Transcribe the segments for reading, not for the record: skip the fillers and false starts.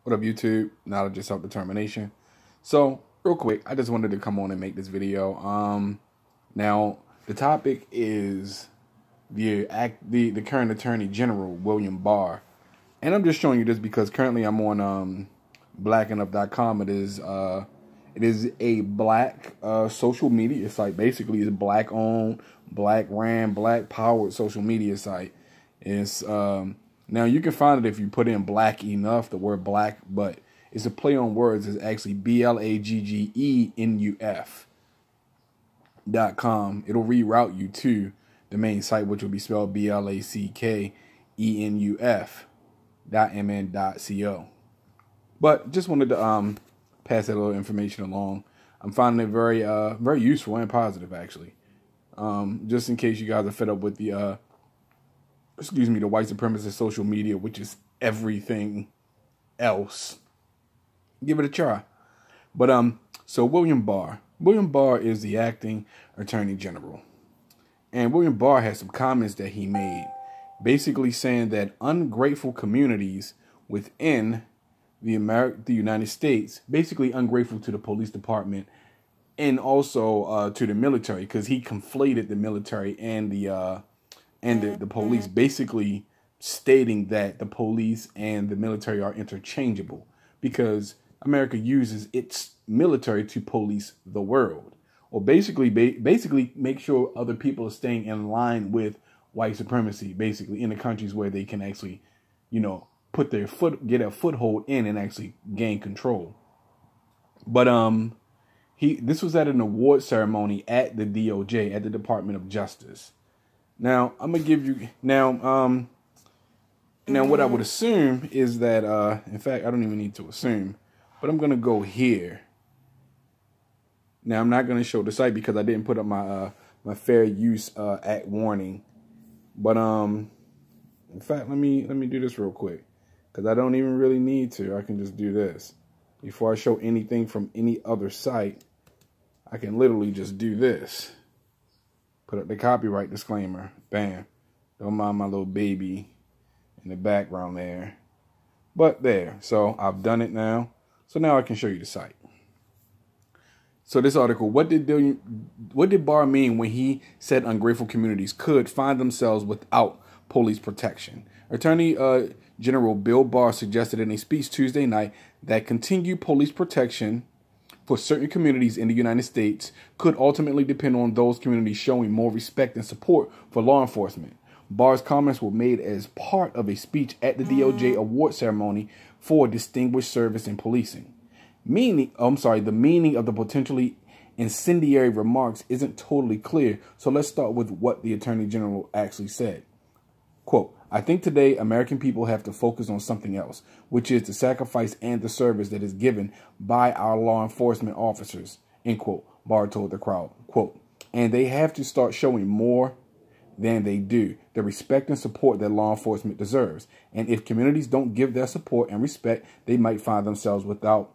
What up, YouTube? Knowledge of self-determination. So, real quick, I just wanted to come on and make this video. Now the topic is the current Attorney General William Barr, and I'm just showing you this because currently I'm on blackendup.com. It is a black social media site. Basically, it's black owned, black ran, black powered social media site. It's now you can find it if you put in black enough, the word black, but it's a play on words. It's actually BLAGGENUF.com. It'll reroute you to the main site, which will be spelled BLACKENUF.mn.co. But just wanted to pass that little information along. I'm finding it very useful and positive, actually. Just in case you guys are fed up with the the white supremacist social media, which is everything else. Give it a try. But so William Barr is the acting Attorney General, and William Barr has some comments that he made, basically saying that ungrateful communities within the United States, basically ungrateful to the police department and also to the military, because he conflated the military and the police, basically stating that the police and the military are interchangeable because America uses its military to police the world, or basically make sure other people are staying in line with white supremacy, basically in the countries where they can actually, get a foothold in and actually gain control. But this was at an award ceremony at the DOJ, at the Department of Justice. Now, I'm going to give you, now what I would assume is that, in fact, I don't even need to assume, but I'm going to go here. Now, I'm not going to show the site because I didn't put up my Fair Use Act warning. But, in fact, let me do this real quick because I don't even really need to. I can just do this. Before I show anything from any other site, I can literally just do this. Put up the copyright disclaimer. Bam. Don't mind my little baby in the background there. But there. So I've done it now. So now I can show you the site. So this article, what did Barr mean when he said ungrateful communities could find themselves without police protection? Attorney General Bill Barr suggested in a speech Tuesday night that continued police protection for certain communities in the United States could ultimately depend on those communities showing more respect and support for law enforcement. Barr's comments were made as part of a speech at the DOJ award ceremony for distinguished service in policing. The meaning of the potentially incendiary remarks isn't totally clear, so let's start with what the Attorney General actually said. Quote, I think today American people have to focus on something else, which is the sacrifice and the service that is given by our law enforcement officers, end quote, Barr told the crowd, quote, and they have to start showing more than they do, the respect and support that law enforcement deserves. And if communities don't give their support and respect, they might find themselves without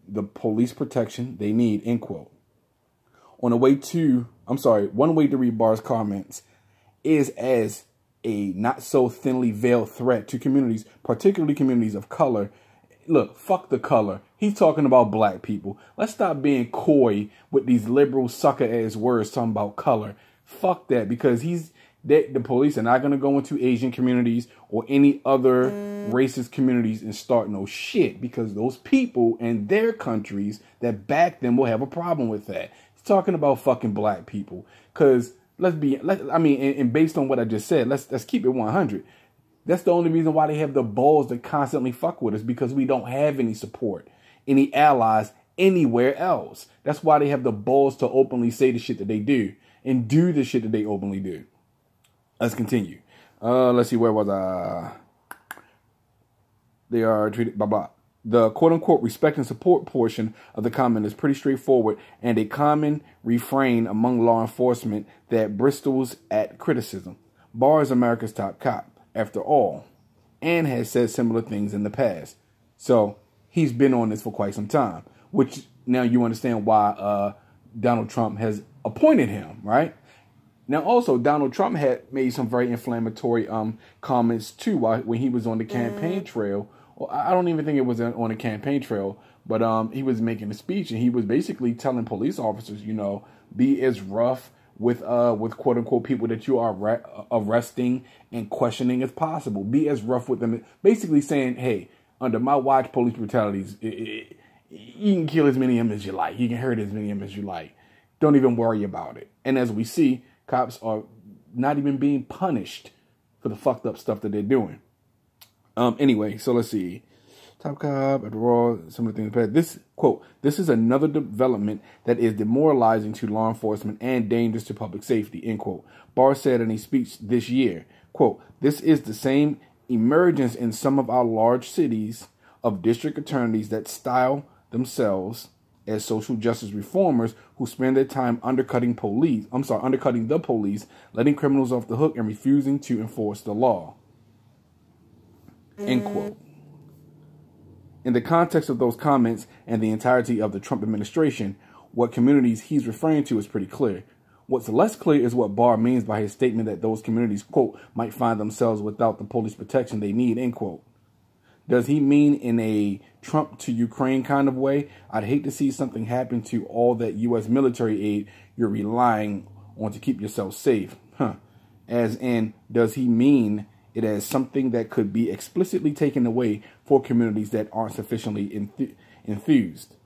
the police protection they need, end quote. One way to read Barr's comments is as a not so thinly veiled threat to communities, particularly communities of color. Look, fuck the color. He's talking about black people. Let's stop being coy with these liberal sucker ass words talking about color. Fuck that, because the police are not going to go into Asian communities or any other racist communities and start no shit, because those people in their countries that back them will have a problem with that. He's talking about fucking black people, because and based on what I just said, let's keep it 100. That's the only reason why they have the balls to constantly fuck with us, because we don't have any support, any allies anywhere else. That's why they have the balls to openly say the shit that they do and do the shit that they openly do. Let's continue. Let's see, where was I? They are treated, blah, blah. The quote-unquote respect and support portion of the comment is pretty straightforward and a common refrain among law enforcement that bristles at criticism. Barr is America's top cop, after all, and has said similar things in the past. So he's been on this for quite some time, which now you understand why Donald Trump has appointed him, right? Now, also, Donald Trump had made some very inflammatory comments too when he was on the campaign trail. Well, I don't even think it was on the campaign trail, but he was making a speech, and he was basically telling police officers, be as rough with quote unquote people that you are arresting and questioning as possible. Be as rough with them, basically saying, hey, under my watch, police brutalities, you can kill as many of them as you like, you can hurt as many of them as you like. Don't even worry about it. And as we see, cops are not even being punished for the fucked up stuff that they're doing. Anyway, so let's see. Top cop at the Raw, some of the things. This quote, this is another development that is demoralizing to law enforcement and dangerous to public safety, end quote. Barr said in a speech this year, quote, this is the same emergence in some of our large cities of district attorneys that style themselves as social justice reformers who spend their time undercutting the police, letting criminals off the hook and refusing to enforce the law. End quote. In the context of those comments and the entirety of the Trump administration, what communities he's referring to is pretty clear. What's less clear is what Barr means by his statement that those communities, quote, might find themselves without the police protection they need, end quote. Does he mean in a Trump to Ukraine kind of way? I'd hate to see something happen to all that U.S. military aid you're relying on to keep yourself safe. As in, does he mean it as something that could be explicitly taken away for communities that aren't sufficiently enthused?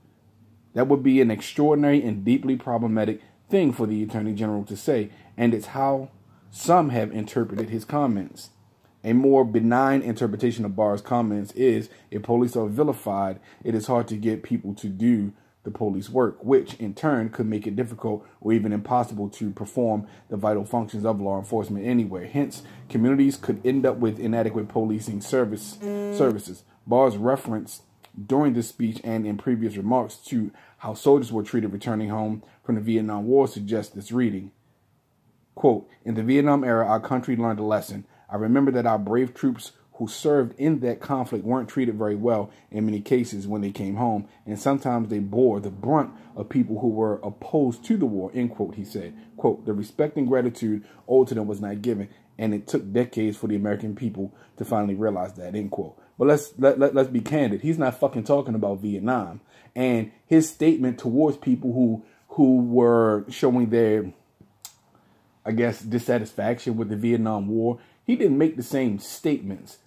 That would be an extraordinary and deeply problematic thing for the Attorney General to say, and it's how some have interpreted his comments. A more benign interpretation of Barr's comments is, if police are vilified, it is hard to get people to do the police work, which in turn could make it difficult or even impossible to perform the vital functions of law enforcement anywhere. Hence, communities could end up with inadequate policing services. Barr's reference during this speech and in previous remarks to how soldiers were treated returning home from the Vietnam War suggests this reading. Quote, in the Vietnam era, our country learned a lesson. I remember that our brave troops who served in that conflict weren't treated very well in many cases when they came home, and sometimes they bore the brunt of people who were opposed to the war, end quote, he said. Quote, the respect and gratitude owed to them was not given, and it took decades for the American people to finally realize that, end quote. But let's be candid. He's not fucking talking about Vietnam. And his statement towards people who were showing their, I guess, dissatisfaction with the Vietnam War, he didn't make the same statements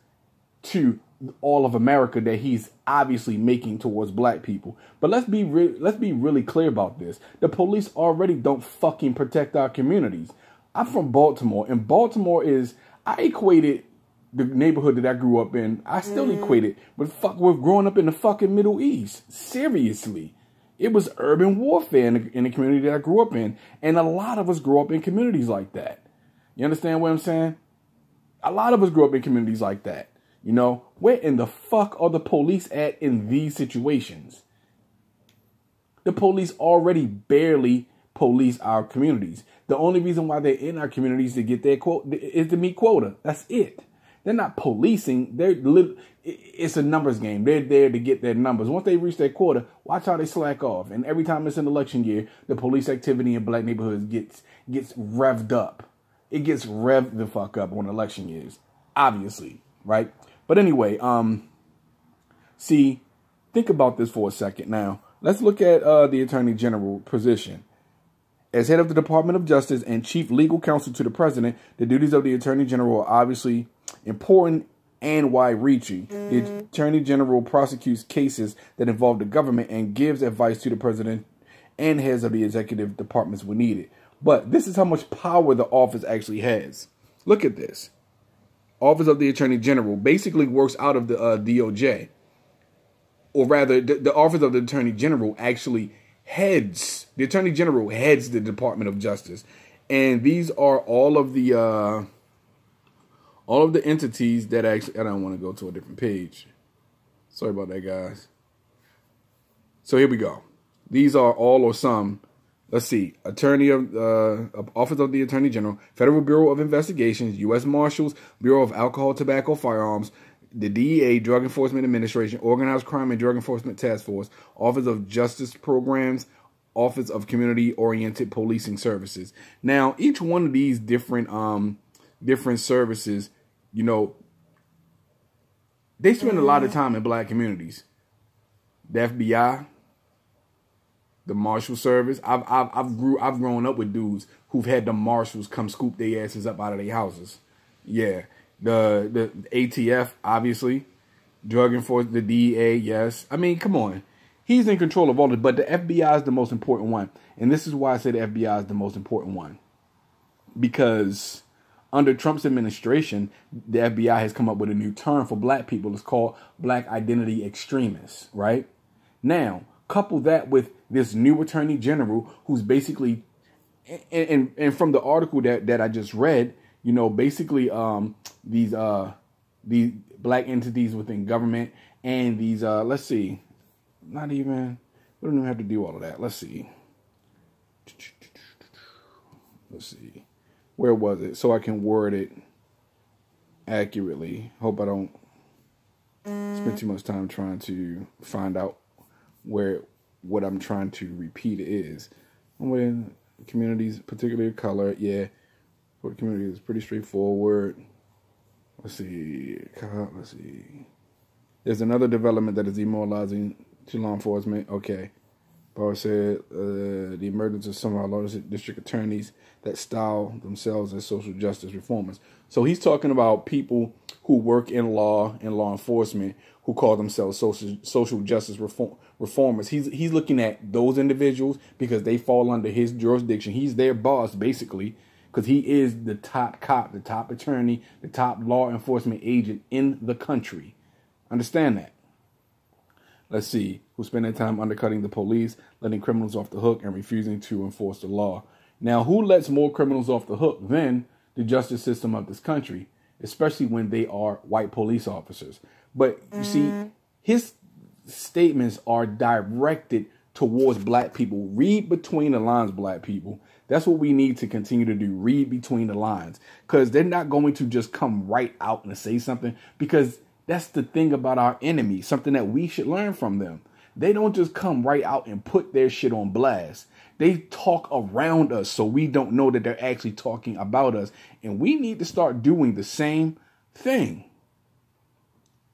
to all of America that he's obviously making towards black people. But let's be really clear about this. The police already don't fucking protect our communities. I'm from Baltimore, and Baltimore I equated the neighborhood that I grew up in, I still equate it with growing up in the fucking Middle East. Seriously. It was urban warfare in the community that I grew up in. And a lot of us grew up in communities like that. You understand what I'm saying? A lot of us grew up in communities like that. You know, where in the fuck are the police at in these situations? The police already barely police our communities. The only reason why they're in our communities to get their quota is to meet quota. That's it. They're not policing. It's a numbers game. They're there to get their numbers. Once they reach their quota, watch how they slack off. And every time it's an election year, the police activity in black neighborhoods gets revved up. It gets revved the fuck up on election years, obviously, right? But anyway, see, think about this for a second. Now, let's look at the Attorney General position. As head of the Department of Justice and chief legal counsel to the president, the duties of the Attorney General are obviously important and wide-reaching. The Attorney General prosecutes cases that involve the government and gives advice to the president and heads of the executive departments when needed. But this is how much power the office actually has. Look at this. Office of the Attorney General basically works out of the DOJ. Or rather, the Office of the Attorney General actually heads, the Attorney General heads the Department of Justice. And these are all of the entities that actually, I don't want to go to a different page. Sorry about that, guys. So here we go. These are all or some. Let's see. Office of the Attorney General, Federal Bureau of Investigations, U.S. Marshals, Bureau of Alcohol, Tobacco, Firearms, the DEA, Drug Enforcement Administration, Organized Crime and Drug Enforcement Task Force, Office of Justice Programs, Office of Community-Oriented Policing Services. Now, each one of these different services, you know, they spend a lot of time in black communities. The FBI, the Marshal Service. I've grown up with dudes who've had the marshals come scoop their asses up out of their houses. Yeah, the ATF, obviously, Drug Enforcement, the DEA. Yes, I mean, come on. He's in control of all of it, but the FBI is the most important one. And this is why I say the FBI is the most important one. Because under Trump's administration, the FBI has come up with a new term for black people. It's called black identity extremists, right? Now, couple that with this new attorney general who's basically, and from the article that I just read, you know, basically these black entities within government and these, let's see, not even, we don't even have to do all of that. Let's see. Let's see. Where was it? So I can word it accurately. Hope I don't spend too much time trying to find out what I'm trying to repeat is. When communities, particularly color, yeah, for the community is pretty straightforward. Let's see. There's another development that is demoralizing to law enforcement. Okay. Barr said the emergence of some of our largest district attorneys that style themselves as social justice reformers. So he's talking about people who work in law and law enforcement who call themselves social justice reformers. He's looking at those individuals because they fall under his jurisdiction. He's their boss, basically, because he is the top cop, the top attorney, the top law enforcement agent in the country. Understand that. Let's see, who spend their time undercutting the police, letting criminals off the hook, and refusing to enforce the law. Now, who lets more criminals off the hook than the justice system of this country, especially when they are white police officers? But you see, his statements are directed towards black people. Read between the lines, black people. That's what we need to continue to do. Read between the lines, because they're not going to just come right out and say something, because that's the thing about our enemy, something that we should learn from them. They don't just come right out and put their shit on blast. They talk around us so we don't know that they're actually talking about us. And we need to start doing the same thing.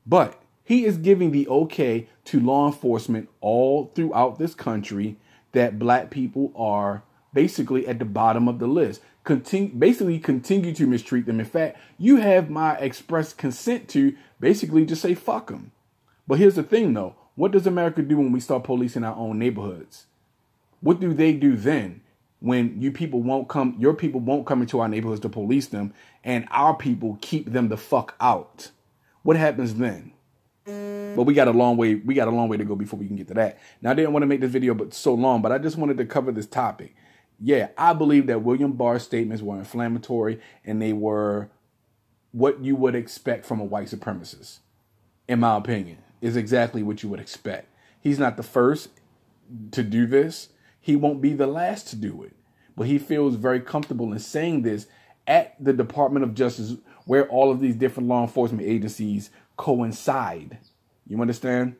But he is giving the okay to law enforcement all throughout this country that black people are basically at the bottom of the list. Continue to mistreat them. In fact, you have my express consent to basically just say fuck them. But here's the thing, though. What does America do when we start policing our own neighborhoods? What do they do then when your people won't come into our neighborhoods to police them, and our people keep them the fuck out? What happens then? But we got a long way to go before we can get to that. Now, I didn't want to make this video so long, but I just wanted to cover this topic. Yeah, I believe that William Barr's statements were inflammatory, and they were what you would expect from a white supremacist. In my opinion, is exactly what you would expect. He's not the first to do this. He won't be the last to do it. But he feels very comfortable in saying this at the Department of Justice, where all of these different law enforcement agencies coincide. You understand?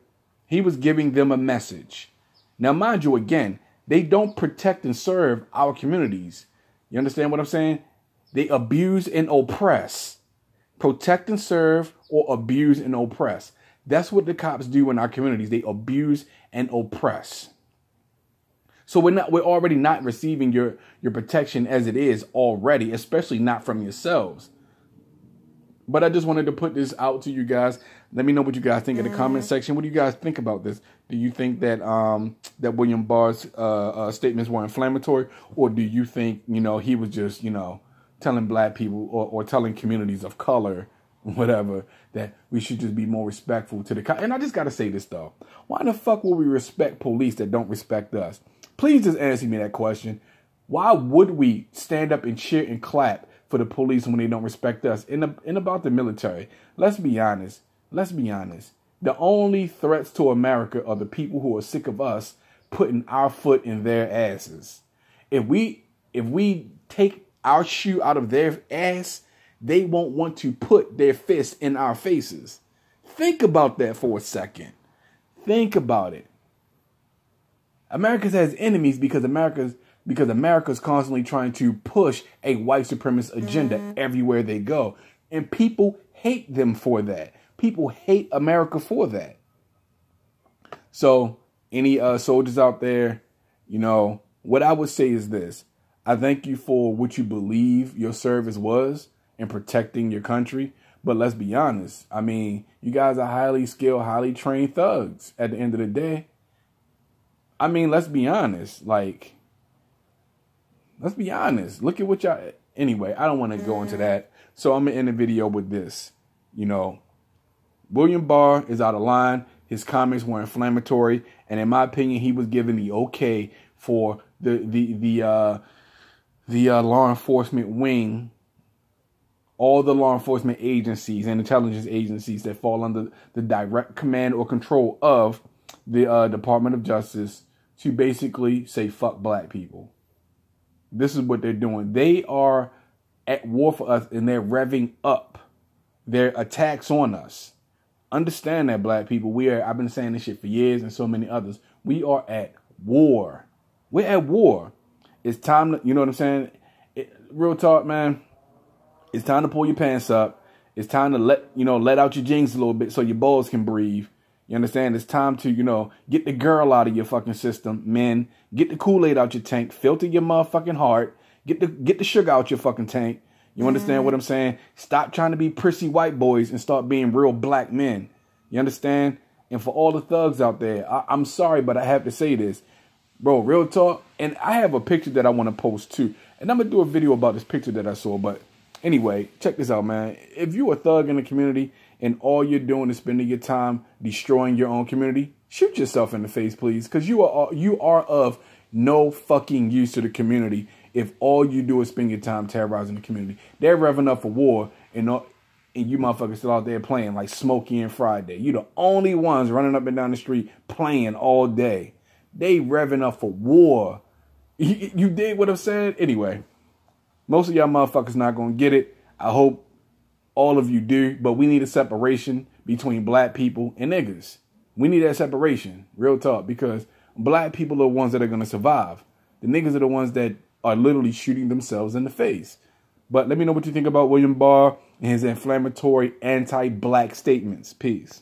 He was giving them a message. Now, mind you, again, they don't protect and serve our communities. You understand what I'm saying? They abuse and oppress. Protect and serve, or abuse and oppress. That's what the cops do in our communities. They abuse and oppress. So we're already not receiving your protection as it is already, especially not from yourselves. But I just wanted to put this out to you guys. Let me know what you guys think in the comment section. What do you guys think about this? Do you think that that William Barr's statements were inflammatory, or do you think, he was just, telling black people or telling communities of color, whatever, that we should just be more respectful to the cops? And I just got to say this, though. Why the fuck will we respect police that don't respect us? Please just answer me that question. Why would we stand up and cheer and clap for the police when they don't respect us? And about the military, let's be honest. The only threats to America are the people who are sick of us putting our foot in their asses. If we take our shoe out of their ass, they won't want to put their fist in our faces. Think about that for a second. Think about it. America has enemies because America's constantly trying to push a white supremacist agenda everywhere they go. And people hate them for that. People hate America for that. So any soldiers out there, you know, what I would say is this. I thank you for what you believe your service was in protecting your country. But let's be honest. I mean, you guys are highly skilled, highly trained thugs at the end of the day. I mean, let's be honest. Like, let's be honest. Look at what y'all... Anyway, I don't want to go into that. So I'm going to end the video with this. You know, William Barr is out of line. His comments were inflammatory. And in my opinion, he was given the okay for the law enforcement wing, all the law enforcement agencies and intelligence agencies that fall under the direct command or control of the Department of Justice to basically say, fuck black people. This is what they're doing. They are at war for us, and they're revving up their attacks on us. Understand that, black people. I've been saying this shit for years, and so many others. We are at war. We're at war. It's time to, you know what I'm saying? Real talk, man. It's time to pull your pants up. It's time to let out your jeans a little bit so your balls can breathe. You understand? It's time to, you know, get the girl out of your fucking system, men. Get the Kool-Aid out your tank. Filter your motherfucking heart. Get the sugar out your fucking tank. You understand what I'm saying? Stop trying to be prissy white boys and start being real black men. You understand? And for all the thugs out there, I'm sorry, but I have to say this. Bro, real talk. And I have a picture that I want to post too. And I'm going to do a video about this picture that I saw. But anyway, check this out, man. If you're a thug in the community and all you're doing is spending your time destroying your own community, shoot yourself in the face, please. Because you are of no fucking use to the community if all you do is spend your time terrorizing the community. They're revving up for war, and you motherfuckers still out there playing like Smokey and Friday. You the only ones running up and down the street playing all day. They revving up for war. You dig what I'm saying? Anyway, most of y'all motherfuckers not going to get it. I hope all of you do, but we need a separation between black people and niggas. We need that separation, real talk, because black people are the ones that are going to survive. The niggas are the ones that are literally shooting themselves in the face. But let me know what you think about William Barr and his inflammatory anti-black statements. Peace.